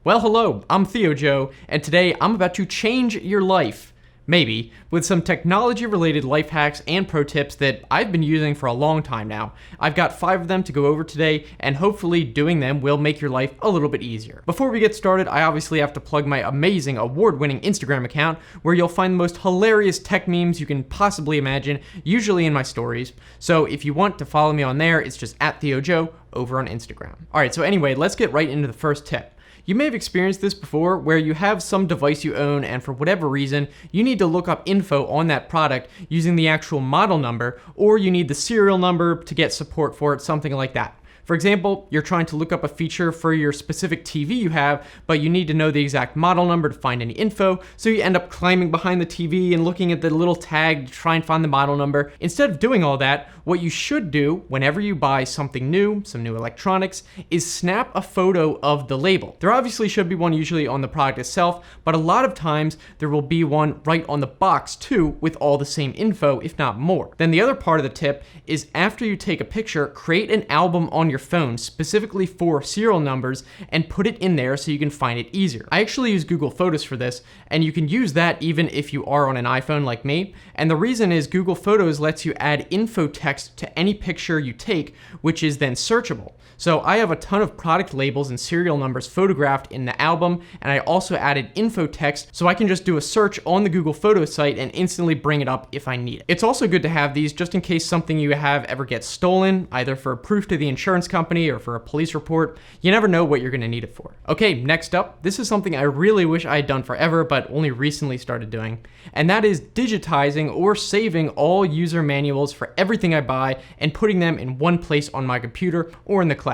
Well, hello, I'm Theo Joe, and today I'm about to change your life, maybe, with some technology-related life hacks and pro tips that I've been using for a long time now. I've got 5 of them to go over today, and hopefully doing them will make your life a little bit easier. Before we get started, I obviously have to plug my amazing award-winning Instagram account, where you'll find the most hilarious tech memes you can possibly imagine, usually in my stories. So if you want to follow me on there, it's just @TheoJoe over on Instagram. Alright, so anyway, let's get right into the first tip. You may have experienced this before where you have some device you own and for whatever reason, you need to look up info on that product using the actual model number, or you need the serial number to get support for it, something like that. For example, you're trying to look up a feature for your specific TV you have, but you need to know the exact model number to find any info, so you end up climbing behind the TV and looking at the little tag to try and find the model number. Instead of doing all that, what you should do whenever you buy something new, some new electronics, is snap a photo of the label. There obviously should be one usually on the product itself, but a lot of times there will be one right on the box too with all the same info, if not more. Then the other part of the tip is after you take a picture, create an album on your phone specifically for serial numbers and put it in there so you can find it easier. I actually use Google Photos for this, and you can use that even if you are on an iPhone like me. And the reason is Google Photos lets you add info text to any picture you take, which is then searchable. So I have a ton of product labels and serial numbers photographed in the album, and I also added info text so I can just do a search on the Google Photos site and instantly bring it up if I need it. It's also good to have these just in case something you have ever gets stolen, either for proof to the insurance company or for a police report. You never know what you're going to need it for. Okay, next up, this is something I really wish I had done forever but only recently started doing, and that is digitizing or saving all user manuals for everything I buy and putting them in one place on my computer or in the cloud.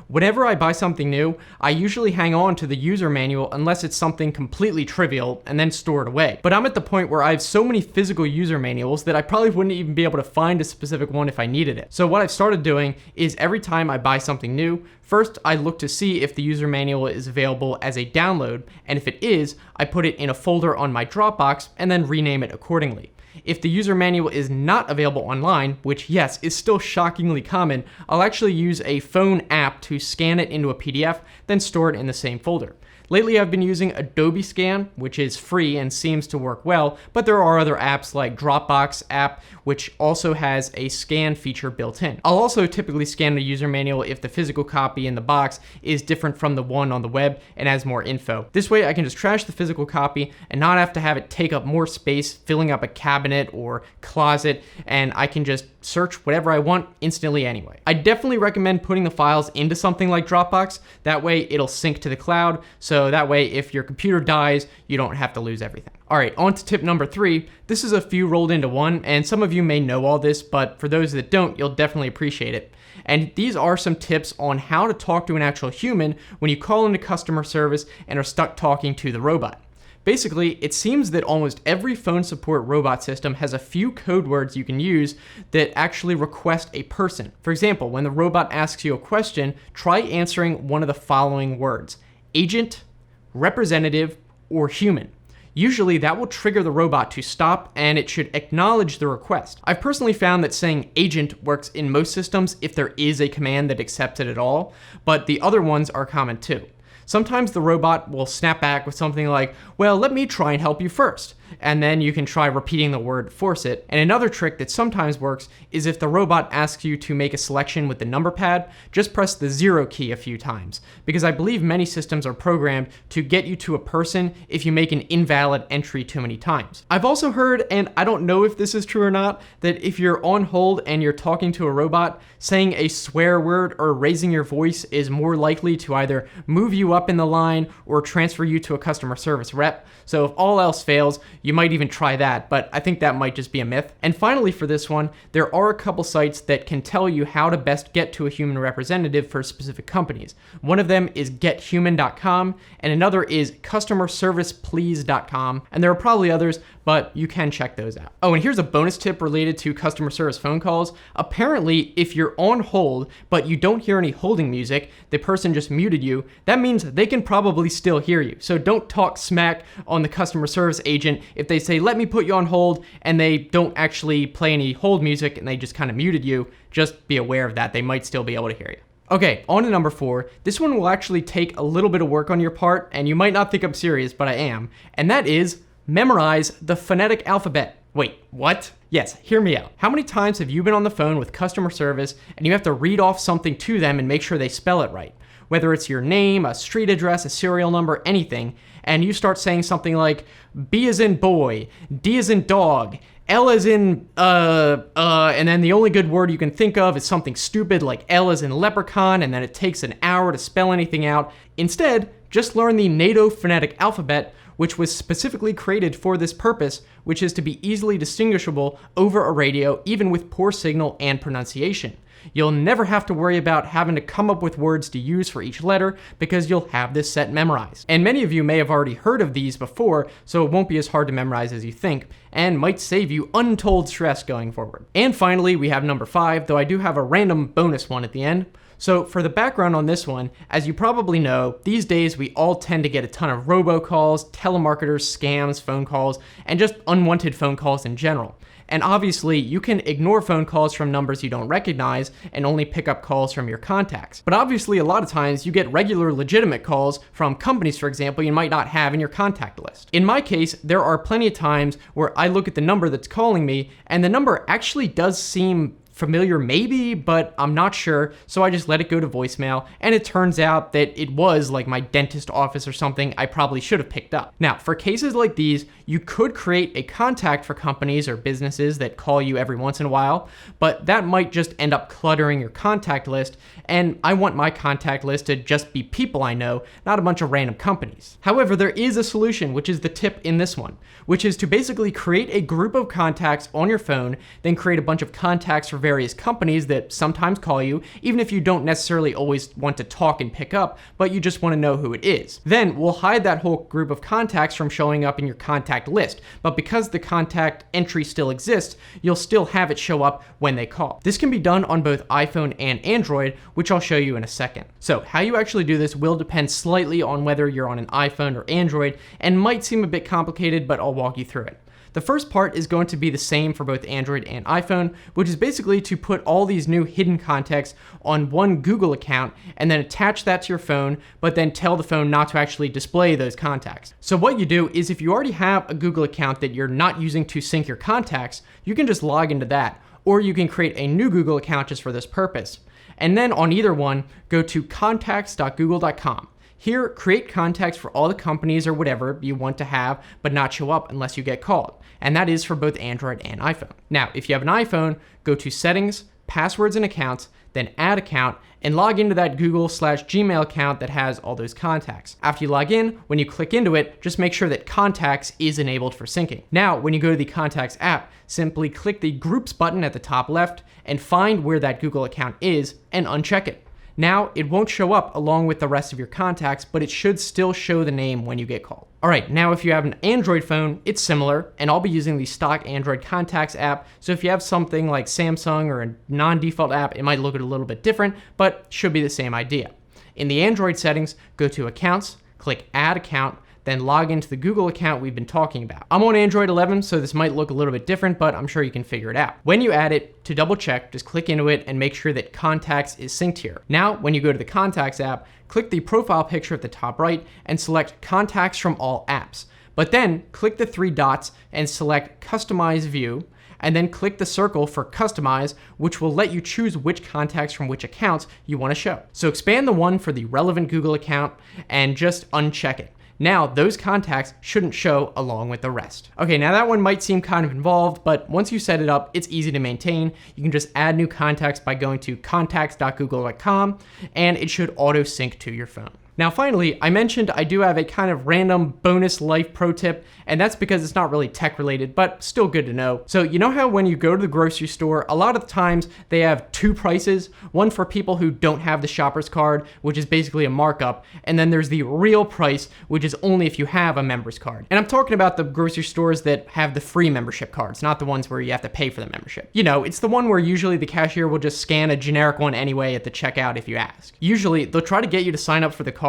Whenever I buy something new, I usually hang on to the user manual unless it's something completely trivial and then store it away. But I'm at the point where I have so many physical user manuals that I probably wouldn't even be able to find a specific one if I needed it. So what I've started doing is every time I buy something new, first I look to see if the user manual is available as a download, and if it is, I put it in a folder on my Dropbox and then rename it accordingly. If the user manual is not available online, which yes, is still shockingly common, I'll actually use a phone app to scan it into a PDF, then store it in the same folder. Lately, I've been using Adobe Scan, which is free and seems to work well, but there are other apps like Dropbox app, which also has a scan feature built in. I'll also typically scan the user manual if the physical copy in the box is different from the one on the web and has more info. This way, I can just trash the physical copy and not have to have it take up more space, filling up a cabinet or closet, and I can just search whatever I want instantly anyway. I definitely recommend putting the files into something like Dropbox. That way it'll sync to the cloud, so that way if your computer dies, you don't have to lose everything. All right, on to tip number 3. This is a few rolled into one, and some of you may know all this, but for those that don't, you'll definitely appreciate it. And these are some tips on how to talk to an actual human when you call into customer service and are stuck talking to the robot. Basically, it seems that almost every phone support robot system has a few code words you can use that actually request a person. For example, when the robot asks you a question, try answering one of the following words: agent, representative, or human. Usually that will trigger the robot to stop, and it should acknowledge the request. I've personally found that saying agent works in most systems if there is a command that accepts it at all, but the other ones are common too. Sometimes the robot will snap back with something like, well, let me try and help you first. And then you can try repeating the word, force it. And another trick that sometimes works is if the robot asks you to make a selection with the number pad, just press the 0 key a few times. Because I believe many systems are programmed to get you to a person if you make an invalid entry too many times. I've also heard, and I don't know if this is true or not, that if you're on hold and you're talking to a robot, saying a swear word or raising your voice is more likely to either move you up in the line or transfer you to a customer service rep. So if all else fails, you might even try that, but I think that might just be a myth. And finally for this one, there are a couple sites that can tell you how to best get to a human representative for specific companies. One of them is gethuman.com, and another is customerserviceplease.com, and there are probably others, but you can check those out. Oh, and here's a bonus tip related to customer service phone calls. Apparently, if you're on hold, but you don't hear any holding music, the person just muted you, that means they can probably still hear you. So don't talk smack on the customer service agent if they say, let me put you on hold, and they don't actually play any hold music and they just kind of muted you. Just be aware of that. They might still be able to hear you. Okay, on to number 4. This one will actually take a little bit of work on your part, and you might not think I'm serious, but I am. And that is memorize the phonetic alphabet. Wait, what? Yes, hear me out. How many times have you been on the phone with customer service and you have to read off something to them and make sure they spell it right? Whether it's your name, a street address, a serial number, anything, and you start saying something like B as in boy, D as in dog, L as in, and then the only good word you can think of is something stupid like L as in leprechaun, and then it takes an hour to spell anything out. Instead, just learn the NATO phonetic alphabet, which was specifically created for this purpose, which is to be easily distinguishable over a radio, even with poor signal and pronunciation. You'll never have to worry about having to come up with words to use for each letter because you'll have this set memorized. And many of you may have already heard of these before, so it won't be as hard to memorize as you think, and might save you untold stress going forward. And finally, we have number 5, though I do have a random bonus one at the end. So for the background on this one, as you probably know, these days we all tend to get a ton of robocalls, telemarketers, scams, phone calls, and just unwanted phone calls in general. And obviously, you can ignore phone calls from numbers you don't recognize and only pick up calls from your contacts. But obviously, a lot of times you get regular legitimate calls from companies, for example, you might not have in your contact list. In my case, there are plenty of times where I look at the number that's calling me and the number actually does seem familiar maybe, but I'm not sure, so I just let it go to voicemail, and it turns out that it was like my dentist office or something I probably should have picked up. Now, for cases like these, you could create a contact for companies or businesses that call you every once in a while, but that might just end up cluttering your contact list, and I want my contact list to just be people I know, not a bunch of random companies. However, there is a solution, which is the tip in this one, which is to basically create a group of contacts on your phone, then create a bunch of contacts for various companies that sometimes call you, even if you don't necessarily always want to talk and pick up, but you just want to know who it is. Then we'll hide that whole group of contacts from showing up in your contact list, but because the contact entry still exists, you'll still have it show up when they call. This can be done on both iPhone and Android, which I'll show you in a second. So how you actually do this will depend slightly on whether you're on an iPhone or Android, and might seem a bit complicated, but I'll walk you through it. The first part is going to be the same for both Android and iPhone, which is basically to put all these new hidden contacts on one Google account and then attach that to your phone, but then tell the phone not to actually display those contacts. So what you do is if you already have a Google account that you're not using to sync your contacts, you can just log into that, or you can create a new Google account just for this purpose. And then on either one, go to contacts.google.com. Here, create contacts for all the companies or whatever you want to have, but not show up unless you get called. And that is for both Android and iPhone. Now, if you have an iPhone, go to Settings, Passwords and Accounts, then Add Account, and log into that Google/Gmail account that has all those contacts. After you log in, when you click into it, just make sure that Contacts is enabled for syncing. Now, when you go to the Contacts app, simply click the Groups button at the top left and find where that Google account is and uncheck it. Now, it won't show up along with the rest of your contacts, but it should still show the name when you get called. All right, now if you have an Android phone, it's similar, and I'll be using the stock Android Contacts app, so if you have something like Samsung or a non-default app, it might look a little bit different, but should be the same idea. In the Android settings, go to Accounts, click Add Account, then log into the Google account we've been talking about. I'm on Android 11, so this might look a little bit different, but I'm sure you can figure it out. When you add it, to double check, just click into it and make sure that Contacts is synced here. Now, when you go to the Contacts app, click the profile picture at the top right and select Contacts from all apps. But then click the 3 dots and select Customize View, and then click the circle for Customize, which will let you choose which contacts from which accounts you want to show. So expand the one for the relevant Google account and just uncheck it. Now, those contacts shouldn't show along with the rest. Okay, now that one might seem kind of involved, but once you set it up, it's easy to maintain. You can just add new contacts by going to contacts.google.com, and it should auto sync to your phone. Now finally, I mentioned I do have a kind of random bonus life pro tip, and that's because it's not really tech related, but still good to know. So you know how when you go to the grocery store, a lot of the times they have 2 prices, one for people who don't have the shopper's card, which is basically a markup, and then there's the real price, which is only if you have a member's card. And I'm talking about the grocery stores that have the free membership cards, not the ones where you have to pay for the membership. You know, it's the one where usually the cashier will just scan a generic one anyway at the checkout if you ask. Usually, they'll try to get you to sign up for the card,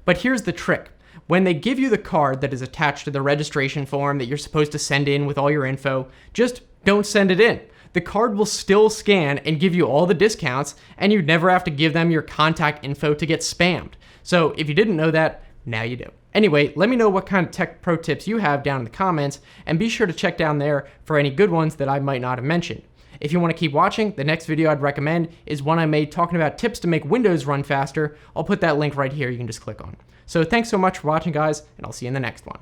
but here's the trick. When they give you the card that is attached to the registration form that you're supposed to send in with all your info, just don't send it in. the card will still scan and give you all the discounts, and you'd never have to give them your contact info to get spammed. So if you didn't know that, now you do. Anyway, let me know what kind of tech pro tips you have down in the comments, and be sure to check down there for any good ones that I might not have mentioned. If you want to keep watching, the next video I'd recommend is one I made talking about tips to make Windows run faster. I'll put that link right here, you can just click on. So thanks so much for watching, guys, and I'll see you in the next one.